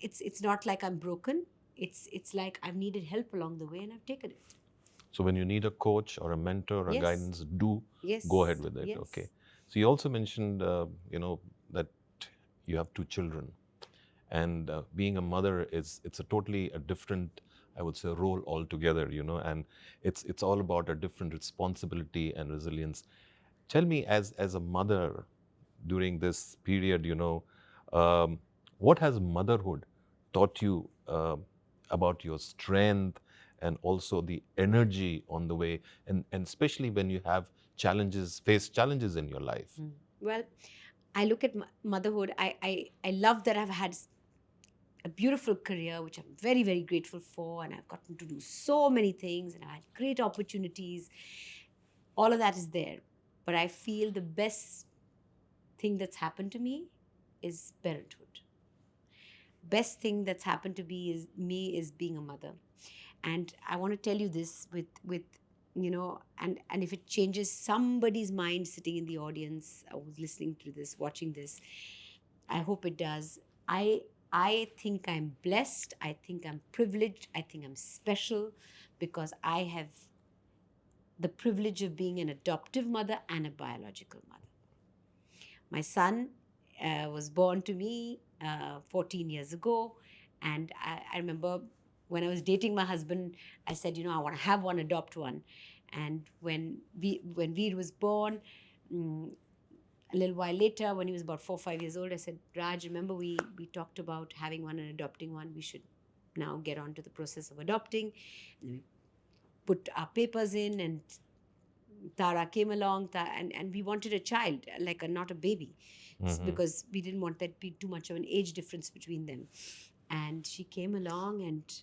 it's not like I'm broken. It's like I've needed help along the way, and I've taken it. So when you need a coach or a mentor or Yes. guidance, do Yes. go ahead with it. Yes. Okay. So you also mentioned, that you have two children, and being a mother it's a totally a different, I would say, role altogether. And it's all about a different responsibility and resilience. Tell me, as a mother during this period, what has motherhood taught you about your strength and also the energy on the way, and especially when you have face challenges in your life? Well, I look at motherhood. I love that I've had a beautiful career, which I'm very, very grateful for. And I've gotten to do so many things and I had great opportunities. All of that is there. But I feel the best thing that's happened to me is parenthood. Best thing that's happened to me is being a mother. And I want to tell you this with and if it changes somebody's mind sitting in the audience who's listening to this, watching this, I hope it does. I think I'm blessed. I think I'm privileged. I think I'm special because I have the privilege of being an adoptive mother and a biological mother. My son was born to me 14 years ago. And I remember when I was dating my husband, I said, I want to have one, adopt one. And when Veer was born, a little while later, when he was about 4 or 5 years old, I said, Raj, remember we talked about having one and adopting one. We should now get on to the process of adopting. And we put our papers in, and Tara came along, and we wanted a child, like not a baby, because we didn't want that be too much of an age difference between them. And she came along, and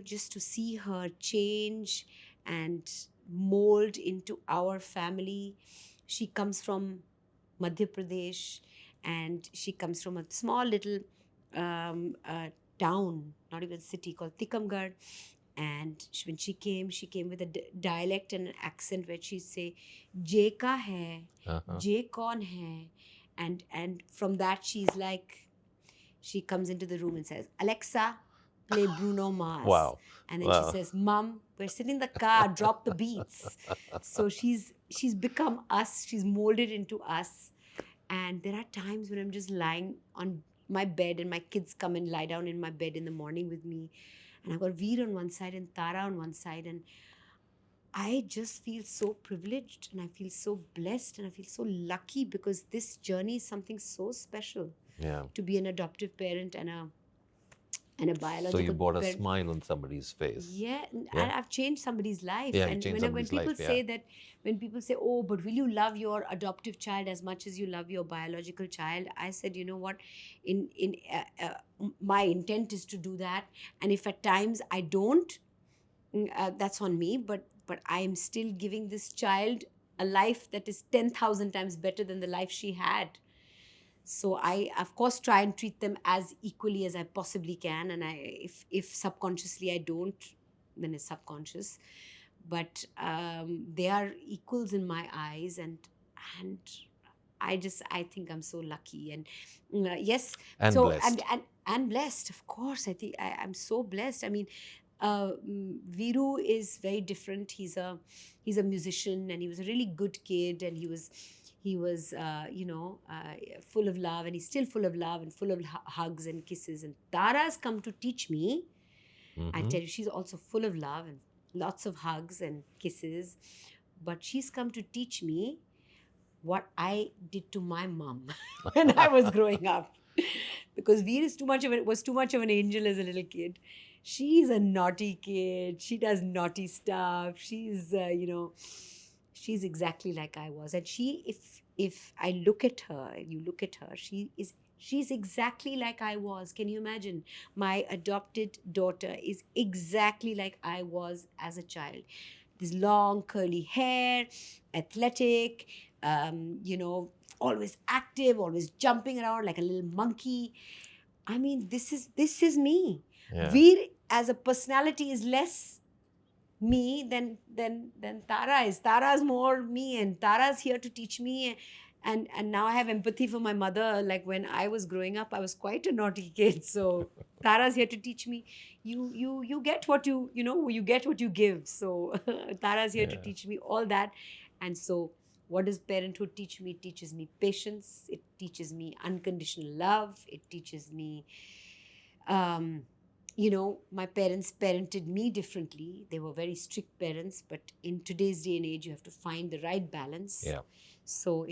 just to see her change and mold into our family. She comes from Madhya Pradesh, and she comes from a small little town, not even city, called Tikamgarh. And when she came with a dialect and an accent where she'd say, "J ka hai, J kaun hai," and from that she comes into the room and says, "Alexa, play Bruno Mars." Wow. And then she says, "Mom, we're sitting in the car, drop the beats." So she's become us. She's molded into us. And there are times when I'm just lying on my bed and my kids come and lie down in my bed in the morning with me. And I've got Veer on one side and Tara on one side. And I just feel so privileged and I feel so blessed and I feel so lucky because this journey is something so special. Yeah. To be an adoptive parent and a biological So you brought a parent. smile on somebody's face. Yeah, Yeah. I've changed somebody's life. Yeah, you And changed when somebody's people life, yeah. say that, when people say, "Oh, but will you love your adoptive child as much as you love your biological child?" I said, you know what, in my intent is to do that. And if at times I don't, that's on me. But I am still giving this child a life that is 10,000 times better than the life she had. So I, of course, try and treat them as equally as I possibly can. And if subconsciously I don't, then it's subconscious. But they are equals in my eyes, and I think I'm so lucky. And yes, And so blessed. and blessed, of course. I think I'm so blessed. I mean, Viru is very different. He's a musician, and he was a really good kid, and he was full of love, and he's still full of love and full of hugs and kisses. And Tara's come to teach me. I tell you, she's also full of love and lots of hugs and kisses. But she's come to teach me what I did to my mom when I was growing up. Because Veer was too much of an angel as a little kid. She's a naughty kid. She does naughty stuff. She's exactly like I was. And if I look at her, you look at her, she's exactly like I was. Can you imagine? My adopted daughter is exactly like I was as a child. This long curly hair, athletic, always active, always jumping around like a little monkey. I mean, this is me. Yeah. Veer as a personality is less me than Tara is. Tara's more me, and Tara's here to teach me. And now I have empathy for my mother. Like when I was growing up, I was quite a naughty kid. So Tara's here to teach me. You get what you get what you give. So Tara's here to Yeah. teach me all that. And so what does parenthood teach me? It teaches me patience. It teaches me unconditional love. It teaches me my parents parented me differently. They were very strict parents, but in today's day and age, you have to find the right balance. Yeah. So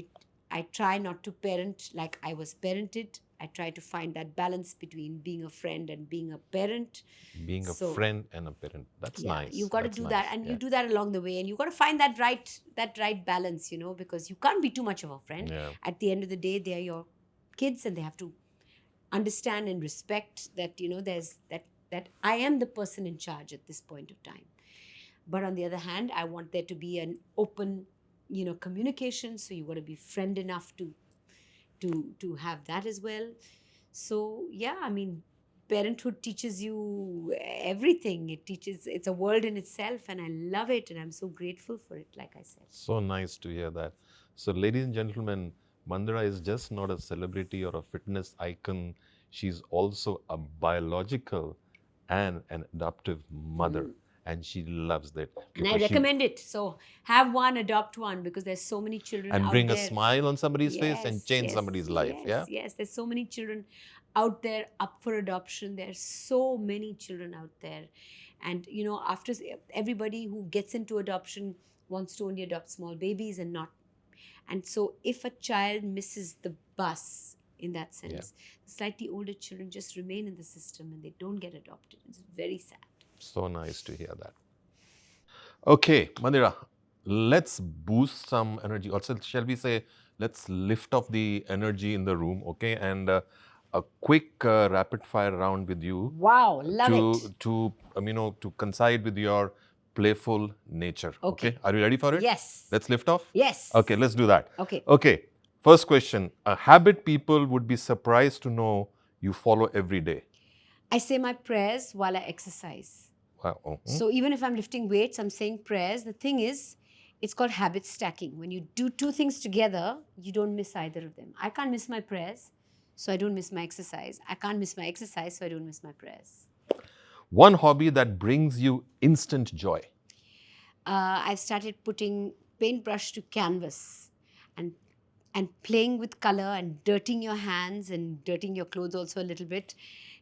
I try not to parent like I was parented. I try to find that balance between being a friend and being a parent. Being a So, friend and a parent. That's yeah, nice. you've got to That's do nice. that, and Yeah. you do that along the way, and you've got to find that right balance, because you can't be too much of a friend. Yeah. At the end of the day, they are your kids, and they have to understand and respect that there's that I am the person in charge at this point of time. But on the other hand, I want there to be an open communication, so you got to be friend enough to have that as well. So yeah, I mean, parenthood teaches you everything. It's a world in itself, and I love it, and I'm so grateful for it, like I said. So nice to hear that. So, ladies and gentlemen, Mandira is just not a celebrity or a fitness icon. She's also a biological and an adoptive mother, and she loves that And I because she recommend it. So have one, adopt one, because there's so many children and out bring a there. smile on somebody's face and Yes, change yes, somebody's life. yes, Yeah. yes. There's so many children out there up for adoption. There's so many children out there. And, after everybody who gets into adoption wants to only adopt small babies and not. And so if a child misses the bus in that sense, slightly older children just remain in the system and they don't get adopted. It's very sad. So nice to hear that. Okay, Mandira, let's boost some energy. Also, shall we say, let's lift off the energy in the room, okay? And a quick rapid fire round with you Wow, love it. to coincide with your playful nature. Okay. Are you ready for it? Yes. Let's lift off? Yes. Okay, let's do that. Okay. Okay, first question. A habit people would be surprised to know you follow every day. I say my prayers while I exercise. Wow. Mhm. So even if I'm lifting weights, I'm saying prayers. The thing is, it's called habit stacking. When you do two things together, you don't miss either of them. I can't miss my prayers, so I don't miss my exercise. I can't miss my exercise, so I don't miss my prayers. One hobby that brings you instant joy. I've started putting paintbrush to canvas and playing with color and dirtying your hands and dirtying your clothes also a little bit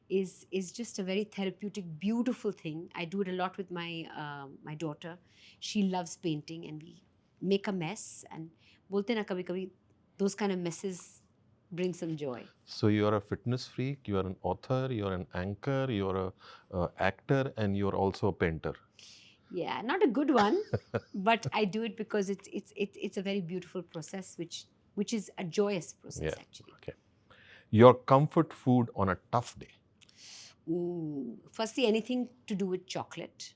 is just a very therapeutic, beautiful thing. I do it a lot with my daughter. She loves painting, and we make a mess. And bolte na kabhi kabhi, those kind of messes bring some joy. So you are a fitness freak, you are an author, you are an anchor, you are a actor, and you are also a painter. Yeah, not a good one, but I do it because it's a very beautiful process, which is a joyous process actually. Okay. Your comfort food on a tough day. Ooh, firstly, anything to do with chocolate.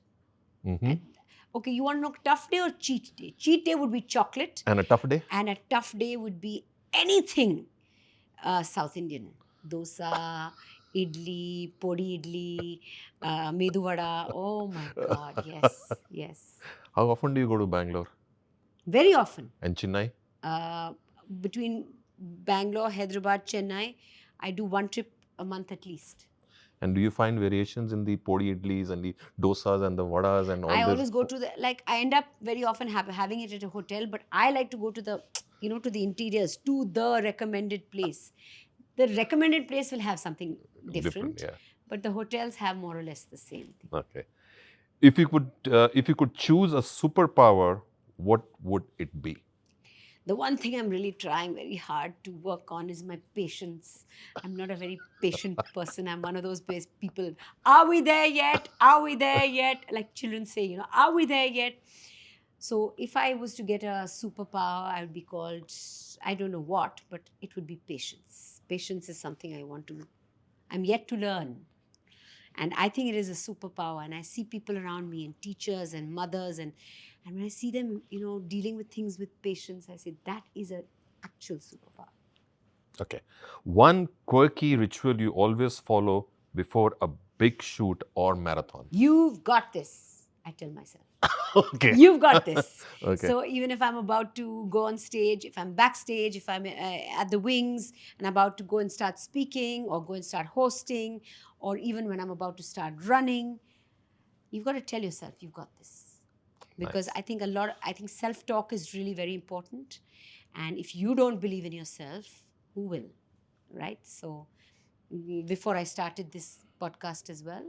Mhm. Okay, you want to know tough day or cheat day? Cheat day would be chocolate, And a tough day? and a tough day would be anything South Indian. Dosa, idli, podi idli, medu vada. Oh my God, yes, yes. How often do you go to Bangalore Very often. and Chennai? Between Bangalore, Hyderabad, Chennai, I do one trip a month at least. And do you find variations in the podi idlis and the dosas and the vadas and all I this? always go to I end up very often having it at a hotel, but I like to go to the, to the interiors, to the recommended place. The recommended place will have something different, yeah. but the hotels have more or less the same thing. Okay. If you could choose a superpower, what would it be? The one thing I'm really trying very hard to work on is my patience. I'm not a very patient person. I'm one of those people. Are we there yet? Are we there yet? Like children say, are we there yet? So if I was to get a superpower, I would be called, I don't know what, but it would be patience. Patience is something I'm yet to learn. And I think it is a superpower. And I see people around me, and teachers and mothers, and when I see them, dealing with things with patience, I say that is an actual superpower. Okay. One quirky ritual you always follow before a big shoot or marathon. You've got this, I tell myself. Okay. You've got this. Okay. So even if I'm about to go on stage, if I'm backstage, if I'm at the wings and about to go and start speaking or go and start hosting, or even when I'm about to start running, you've got to tell yourself you've got this. Because Nice. I think self-talk is really very important. And if you don't believe in yourself, who will? Right? So before I started this podcast as well,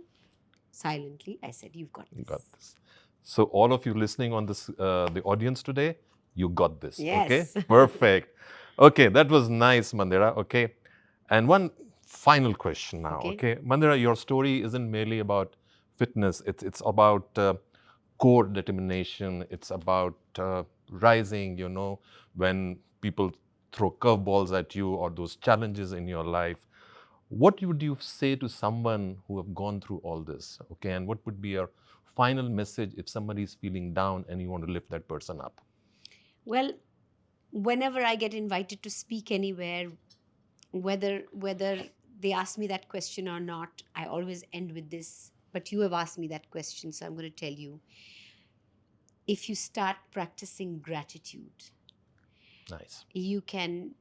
silently, I said, you've got this. You got this. So all of you listening on this, the audience today, you got this. Yes. Okay. Perfect. Okay, that was nice, Mandira. Okay. And one final question now, Okay. okay? Mandira, your story isn't merely about fitness, it's about core determination, it's about rising, when people throw curveballs at you or those challenges in your life. What would you say to someone who have gone through all this, okay? And what would be your final message if somebody is feeling down and you want to lift that person up? Well, whenever I get invited to speak anywhere, whether they ask me that question or not, I always end with this. But you have asked me that question, so I'm going to tell you. If you start practicing gratitude, Nice. you can,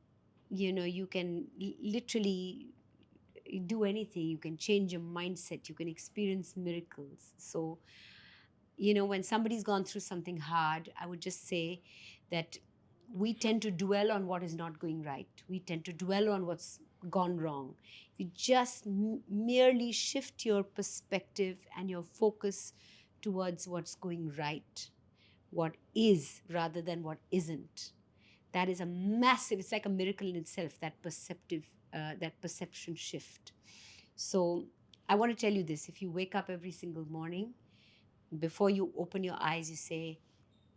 you can literally do anything. You can change your mindset. You can experience miracles. So, when somebody's gone through something hard, I would just say that we tend to dwell on what is not going right. We tend to dwell on what's gone wrong. If you just merely shift your perspective and your focus towards what's going right, what is rather than what isn't, that is a massive, it's like a miracle in itself, that perception shift. So I want to tell you this: if you wake up every single morning, before you open your eyes, you say,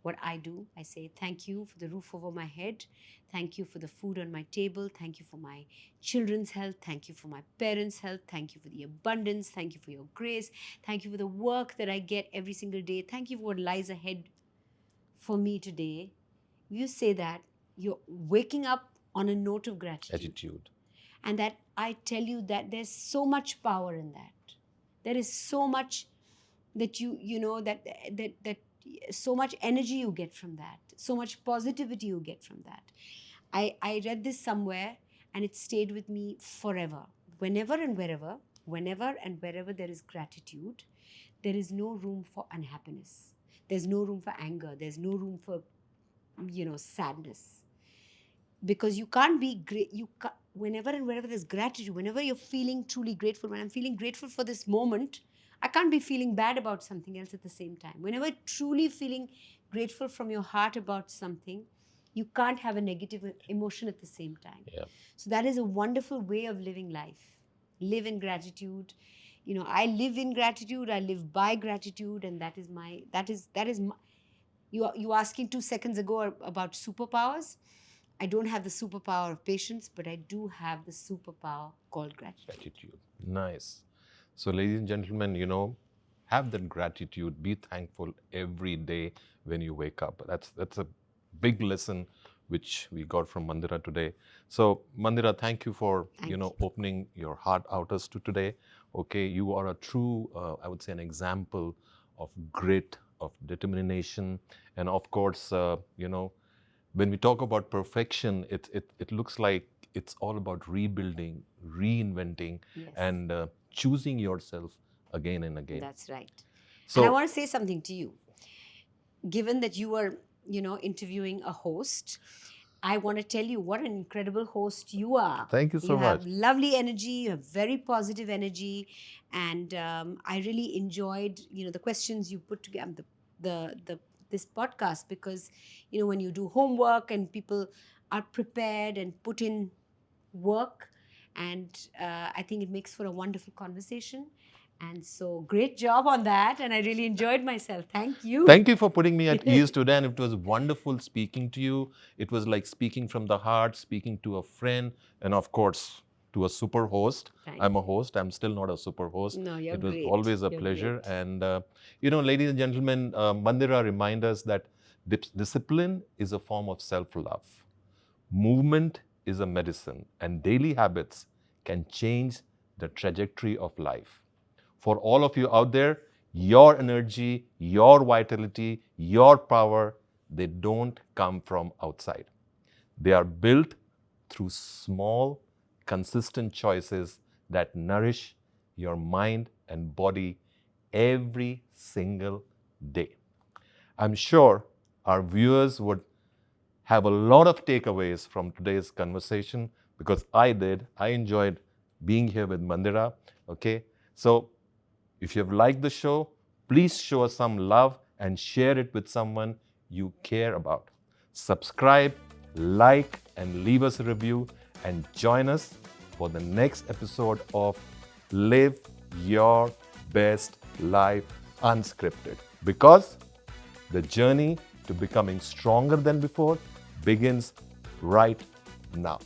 what I do, I say, thank you for the roof over my head. Thank you for the food on my table. Thank you for my children's health. Thank you for my parents' health. Thank you for the abundance. Thank you for your grace. Thank you for the work that I get every single day. Thank you for what lies ahead for me today. You say that, you're waking up on a note of gratitude. Attitude. And that, I tell you, that there's so much power in that. There is so much that that so much energy you get from that, so much positivity you get from that. I read this somewhere and it stayed with me forever. Whenever and wherever there is gratitude, there is no room for unhappiness. There's no room for anger. There's no room for sadness. Because you can't be great. Whenever and wherever there's gratitude, whenever you're feeling truly grateful, when I'm feeling grateful for this moment, I can't be feeling bad about something else at the same time. Whenever truly feeling grateful from your heart about something, you can't have a negative emotion at the same time. Yeah. So that is a wonderful way of living life. Live in gratitude. I live in gratitude. I live by gratitude, and that is my. You asking 2 seconds ago about superpowers. I don't have the superpower of patience, but I do have the superpower called gratitude. Gratitude. Nice. So, ladies and gentlemen, have that gratitude. Be thankful every day when you wake up. That's a big lesson which we got from Mandira today. So, Mandira, thank you for Thank you. opening your heart out us to today. Okay, you are a true, I would say, an example of grit, of determination, and of course, when we talk about perfection, it looks like it's all about rebuilding, reinventing, Yes. and choosing yourself again and again. That's right. So, and I want to say something to you. Given that you were, interviewing a host, I want to tell you what an incredible host you are. Thank you so You have much. lovely energy. You have very positive energy, and I really enjoyed, the questions you put together, this podcast, because when you do homework and people are prepared and put in work, and I think it makes for a wonderful conversation. And so, great job on that, and I really enjoyed myself. Thank you. Thank you for putting me at ease today, and it was wonderful speaking to you. It was like speaking from the heart, speaking to a friend, and of course, to a super host. Thank I'm a host. I'm still not a super host. No, you're It was great. always a You're pleasure. great. And, ladies and gentlemen, Mandira reminds us that discipline is a form of self-love. Movement is a medicine, and daily habits can change the trajectory of life. For all of you out there, your energy, your vitality, your power, they don't come from outside. They are built through small, consistent choices that nourish your mind and body every single day. I'm sure our viewers would have a lot of takeaways from today's conversation, because I did. I enjoyed being here with Mandira. Okay, so if you have liked the show, please show us some love and share it with someone you care about. Subscribe, like, and leave us a review, and join us for the next episode of Live Your Best Life Unscripted. Because the journey to becoming stronger than before begins right now.